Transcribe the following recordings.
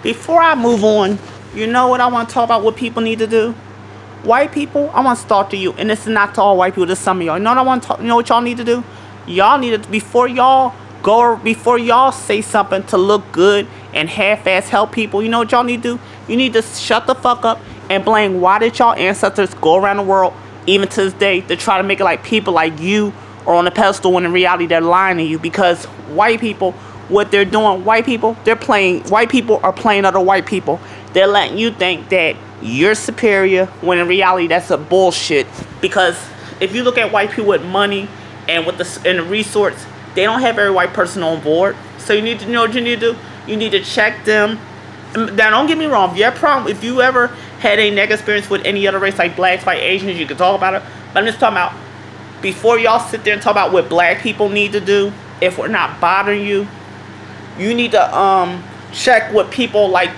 Before I move on, you know what I want to talk about? What people need to do? White people, I want to start to you, and this is not to all white people. This is some of y'all. You know what I want to talk, you know what y'all need to do? Y'all need to before y'all say something to look good and half-ass help people. You know what y'all need to do? You need to shut the fuck up and blame why did y'all ancestors go around the world, even to this day, to try to make it like people like you are on a pedestal when in reality they're lying to you. Because white people, what they're doing, white people are playing other white people. They're letting you think that you're superior when in reality that's a bullshit. Because if you look at white people with money and with the resource, they don't have every white person on board. So you need to know what you need to do. You need to check them. Now don't get me wrong, if you ever had a negative experience with any other race like blacks, white, Asians, you can talk about it. But I'm just talking about before y'all sit there and talk about what black people need to do. If we're not bothering you, you need to check what people like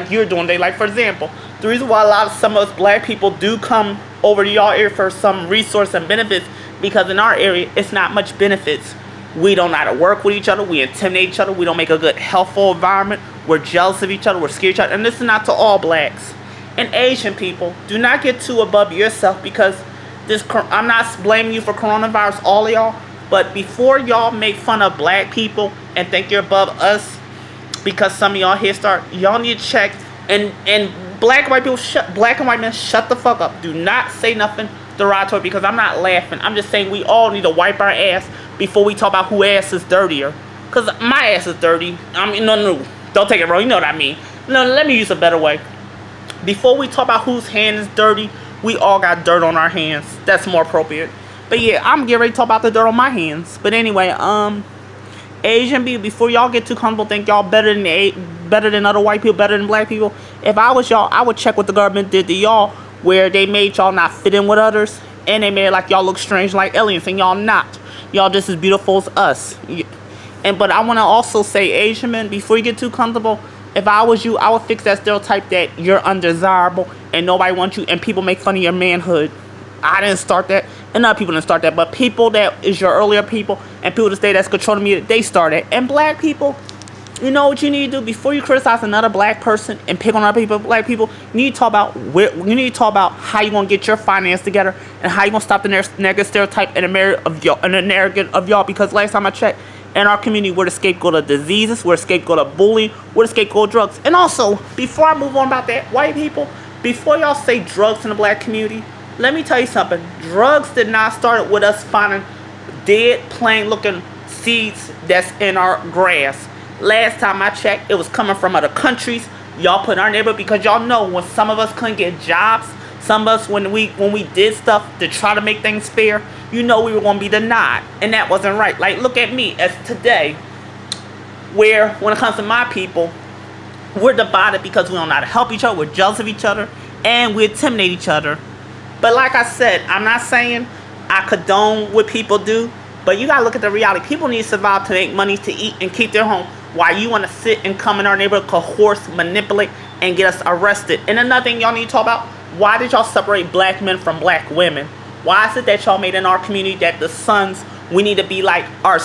you're doing. They like, for example, the reason why some of us black people do come over to y'all area for some resource and benefits, because in our area it's not much benefits. We don't know how to work with each other. We intimidate each other. We don't make a good healthful environment. We're jealous of each other. We're scared of each other. And this is not to all blacks and Asian people. Do not get too above yourself, because I'm not blaming you for coronavirus, all of y'all. But before y'all make fun of black people and think you're above us because some of y'all here y'all need to check. And black and white people, black and white men, shut the fuck up. Do not say nothing derogatory, because I'm not laughing. I'm just saying we all need to wipe our ass before we talk about who ass is dirtier. Because my ass is dirty. I mean, no. Don't take it wrong. You know what I mean. No, let me use a better way. Before we talk about whose hand is dirty, we all got dirt on our hands. That's more appropriate. But yeah, I'm getting ready to talk about the dirt on my hands. But anyway, Asian people, before y'all get too comfortable, think y'all better than other white people, better than black people. If I was y'all, I would check what the government did to y'all, where they made y'all not fit in with others, and they made it like y'all look strange like aliens, and y'all not. Y'all just as beautiful as us. But I want to also say, Asian men, before you get too comfortable, if I was you, I would fix that stereotype that you're undesirable and nobody wants you, and people make fun of your manhood. I didn't start that, and other people didn't start that, but people that is your earlier people and people that stay that's controlling me, they started. And black people, you know what you need to do before you criticize another black person and pick on other people, black people. You need to talk about how you gonna get your finance together and how you gonna stop the negative stereotype and the narrative of y'all. Because last time I checked, in our community, we're the scapegoat of diseases, we're the scapegoat of bullying, we're the scapegoat of drugs. And also, before I move on about that, white people, before y'all say drugs in the black community, let me tell you something. Drugs did not start with us finding dead, plain looking seeds that's in our grass. Last time I checked, it was coming from other countries. Y'all put in our neighborhood, because y'all know when some of us couldn't get jobs, some of us when we did stuff to try to make things fair, you know we were going to be denied, and that wasn't right. Like, look at me as today, where when it comes to my people, we're divided because we don't know how to help each other, we're jealous of each other, and we intimidate each other. But like I said, I'm not saying I condone what people do, but you gotta look at the reality. People need to survive to make money to eat and keep their home, while you want to sit and come in our neighborhood, coerce, manipulate, and get us arrested. And another thing y'all need to talk about, why did y'all separate black men from black women? Why is it that y'all made in our community that the sons, we need to be like our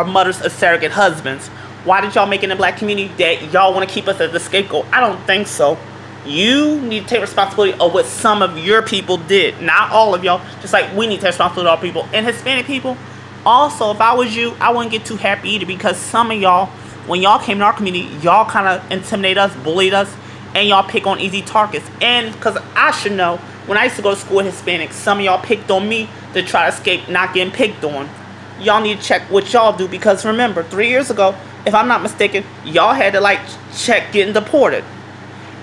mothers as surrogate husbands? Why did y'all make in the black community that y'all want to keep us as the scapegoat? I don't think so. You need to take responsibility of what some of your people did. Not all of y'all. Just like we need to take responsibility of our people. And Hispanic people, also, if I was you, I wouldn't get too happy either, because some of y'all, when y'all came to our community, y'all kind of intimidated us, bullied us, and y'all pick on easy targets. And because I should know, when I used to go to school with Hispanics, some of y'all picked on me to try to escape not getting picked on. Y'all need to check what y'all do, because remember, 3 years ago, if I'm not mistaken, y'all had to check getting deported.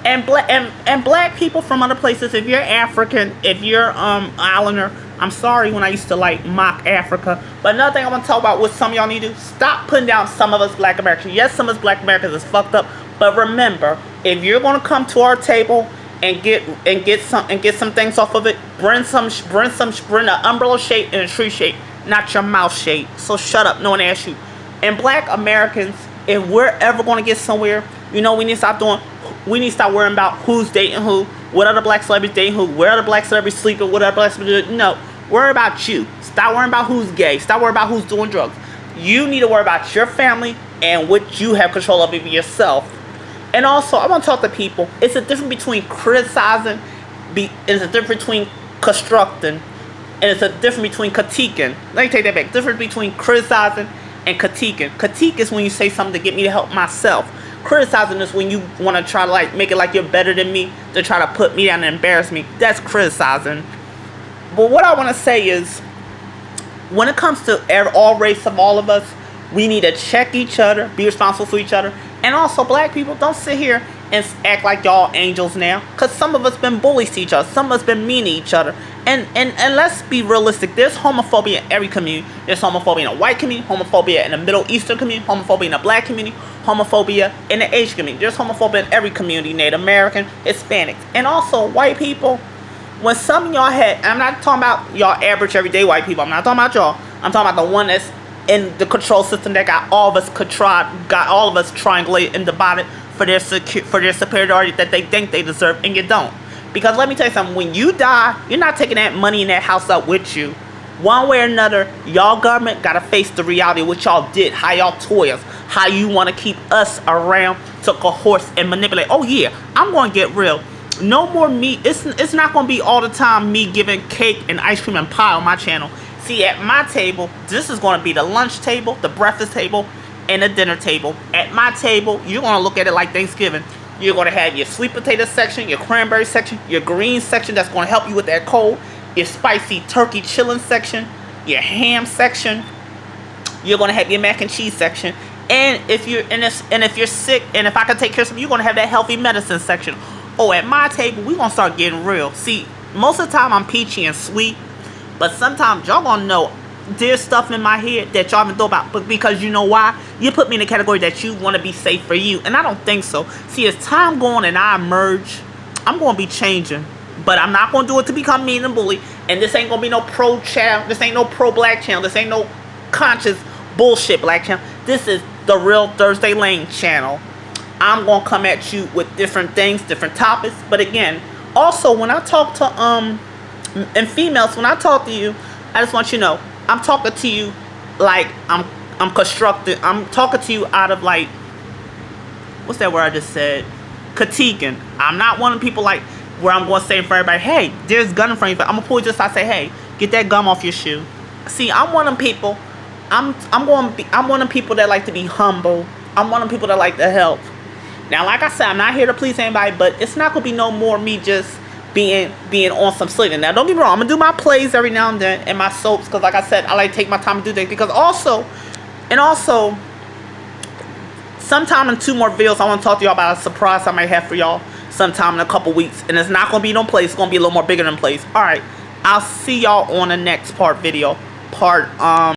And black people from other places, if you're African, if you're islander, I'm sorry when I used to mock Africa. But another thing I want to talk about, what some of y'all need to do, stop putting down some of us black Americans. Yes, some of us black Americans is fucked up, but remember, if you're gonna come to our table and get some things off of it, bring an umbrella shape and a tree shape, not your mouth shape. So shut up, no one asked you. And black Americans, if we're ever gonna get somewhere, we need to stop worrying about who's dating who, what other black celebrities dating who, where other black celebrities sleeping, what other black celebrities. No, worry about you. Stop worrying about who's gay. Stop worrying about who's doing drugs. You need to worry about your family and what you have control of yourself. And also, I want to talk to people. It's a difference between criticizing, it's a difference between constructing, and it's a difference between critiquing. Let me take that back. Difference between criticizing and critiquing. Critique is when you say something to get me to help myself. Criticizing is when you want to try to like make it like you're better than me, to try to put me down and embarrass me. That's criticizing. But what I want to say is, when it comes to all race of all of us, we need to check each other, be responsible for each other. And also, black people, don't sit here and act like y'all angels now. Because some of us been bullies to each other. Some of us been mean to each other. And let's be realistic. There's homophobia in every community. There's homophobia in the white community, homophobia in the Middle Eastern community, homophobia in the black community, homophobia in the Asian community. There's homophobia in every community, Native American, Hispanics. And also, white people, when some of y'all had, I'm not talking about y'all average everyday white people. I'm not talking about y'all. I'm talking about the one that's in the control system that got all of us triangulated and divided for their superiority that they think they deserve, and you don't. Because let me tell you something, when you die, you're not taking that money in that house up with you. One way or another, y'all government gotta face the reality of what y'all did, how y'all toy us, how you want to keep us around to coerce and manipulate. Oh yeah, I'm gonna get real. No more me. It's not gonna be all the time me giving cake and ice cream and pie on my channel. See, at my table, this is going to be the lunch table, the breakfast table, and the dinner table. At my table, you're going to look at it like Thanksgiving. You're going to have your sweet potato section, your cranberry section, your green section that's going to help you with that cold, your spicy turkey chillin' section, your ham section. You're going to have your mac and cheese section. And if you're sick, and if I can take care of something, you're going to have that healthy medicine section. Oh, at my table, we're going to start getting real. See, most of the time I'm peachy and sweet. But sometimes y'all gonna know there's stuff in my head that y'all haven't thought about. But because you know why? You put me in the category that you want to be safe for you. And I don't think so. See, as time going and I emerge, I'm going to be changing. But I'm not going to do it to become mean and bully. And this ain't going to be no pro-channel. This ain't no pro-black channel. This ain't no conscious bullshit black channel. This is the real Thursday Lane channel. I'm going to come at you with different things, different topics. But again, also when I talk to and females, when I talk to you, I just want you to know, I'm talking to you like I'm constructed. I'm talking to you out of like, what's that word I just said? Critiquing. I'm not one of the people like where I'm going to say in front of everybody, hey, there's gun in front of you. But I'm going to pull just, I say, hey, get that gum off your shoe. See, I'm one of them people. I'm one of the people that like to be humble. I'm one of the people that like to help. Now, like I said, I'm not here to please anybody, but it's not going to be no more me just being on some slinging. Now, don't get me wrong. I'm going to do my plays every now and then and my soaps because, like I said, I like to take my time to do things. Because also, sometime in 2 more videos, I want to talk to y'all about a surprise I might have for y'all sometime in a couple weeks. And it's not going to be no plays. It's going to be a little more bigger than plays. All right. I'll see y'all on the next video.